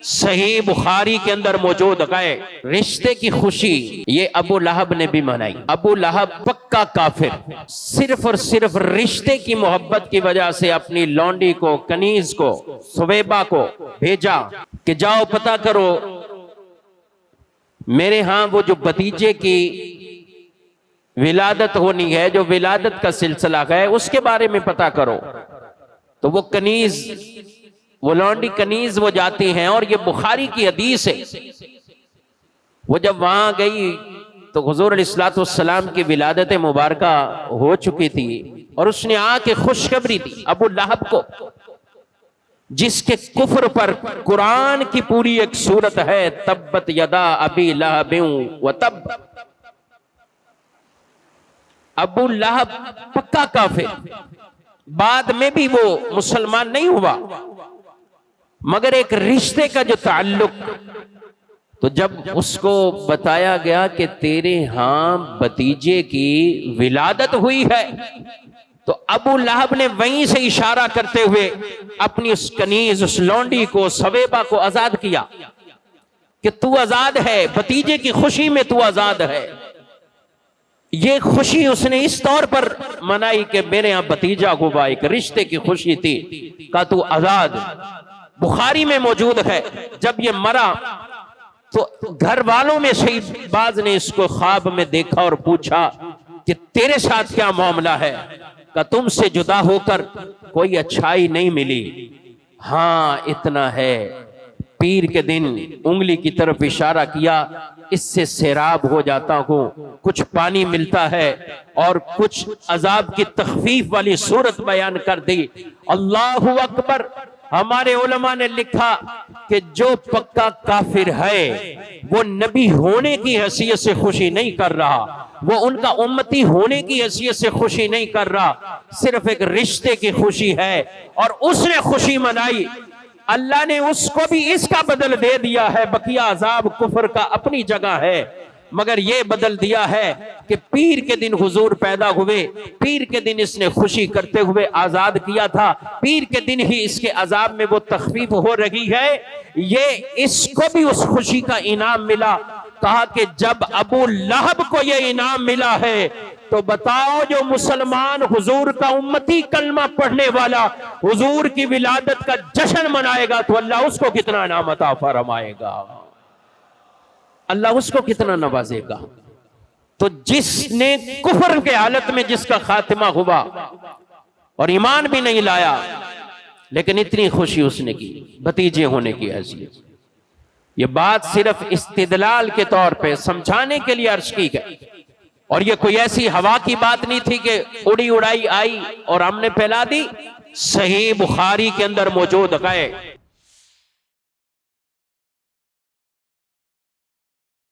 सही बुखारी के अंदर मौजूद है। रिश्ते की खुशी ये अबू लहब ने भी मनाई। अबू लहब पक्का काफिर, सिर्फ और सिर्फ रिश्ते की मोहब्बत की वजह से अपनी लौंडी को, कनीज को, सुवेबा को भेजा कि जाओ पता करो मेरे यहां वो जो भतीजे की विलादत होनी है, जो विलादत का सिलसिला है, उसके बारे में पता करो। तो वो कनीज, वो लौंडी कनीज वो जाती हैं, और ये बुखारी की हदीस है। वो जब वहां गई तो हुजूर अलैहिस्सलाम की विलादत मुबारका हो चुकी थी, और उसने आके खुशखबरी दी अबू लहब को, जिसके कुफ्र पर कुरान की पूरी एक सूरत है, तब्बत यदा अबी लहब व तब। अबू लहब पक्का काफिर, बाद में भी वो मुसलमान नहीं हुआ, मगर एक रिश्ते का जो ताल्लुक, तो जब उसको बताया गया कि तेरे यहां भतीजे की विलादत हुई है, तो अबू लहब ने वहीं से इशारा करते हुए अपनी उस कनीज, उस लौंडी को, सवेबा को आजाद किया कि तू आजाद है, भतीजे की खुशी में तू आजाद है। ये खुशी उसने इस तौर पर मनाई कि मेरे यहां भतीजा हुआ, एक रिश्ते की खुशी थी का तू आजाद। बुखारी में मौजूद है, जब ये मरा तो घर वालों में से बाज ने इसको ख्वाब में देखा और पूछा कि तेरे साथ क्या मामला है? का तुमसे जुदा होकर कोई अच्छाई नहीं मिली। हाँ इतना है, पीर के दिन उंगली की तरफ इशारा किया, इससे सैराब हो जाता हूं, कुछ पानी मिलता है और कुछ अजाब की तखफीफ वाली सूरत बयान कर दी। अल्लाहु अकबर। हमारे उलमा ने लिखा कि जो पक्का काफिर है वो नबी होने की हैसियत से खुशी नहीं कर रहा, वो उनका उम्मती होने की हैसियत से खुशी नहीं कर रहा, सिर्फ एक रिश्ते की खुशी है, और उसने खुशी मनाई। अल्लाह ने उसको भी इसका बदल दे दिया है। बकिया अजाब कुफर का अपनी जगह है, मगर यह बदल दिया है कि पीर के दिन हुजूर पैदा हुए, पीर के दिन इसने खुशी करते हुए आजाद किया था, पीर के दिन ही इसके अजाब में वो तखफीफ हो रही है। ये इसको भी उस खुशी का इनाम मिला। कहा कि जब अबू लहब को ये इनाम मिला है, तो बताओ जो मुसलमान हुजूर का उम्मती कलमा पढ़ने वाला हुजूर की विलादत का जश्न मनाएगा, तो अल्लाह उसको कितना इनाम अता फरमाएगा, अल्लाह उसको कितना नवाजेगा। तो जिसने कुफर के हालत में जिसका खात्मा हुआ और ईमान भी नहीं लाया, लेकिन इतनी खुशी उसने की भतीजे होने की हैसियत। ये बात सिर्फ इस्तिदलाल के तौर पे समझाने के लिए अर्ज की गई, और ये कोई ऐसी हवा की बात नहीं थी कि उड़ी उड़ाई आई और हमने फैला दी। सही बुखारी के अंदर मौजूद है।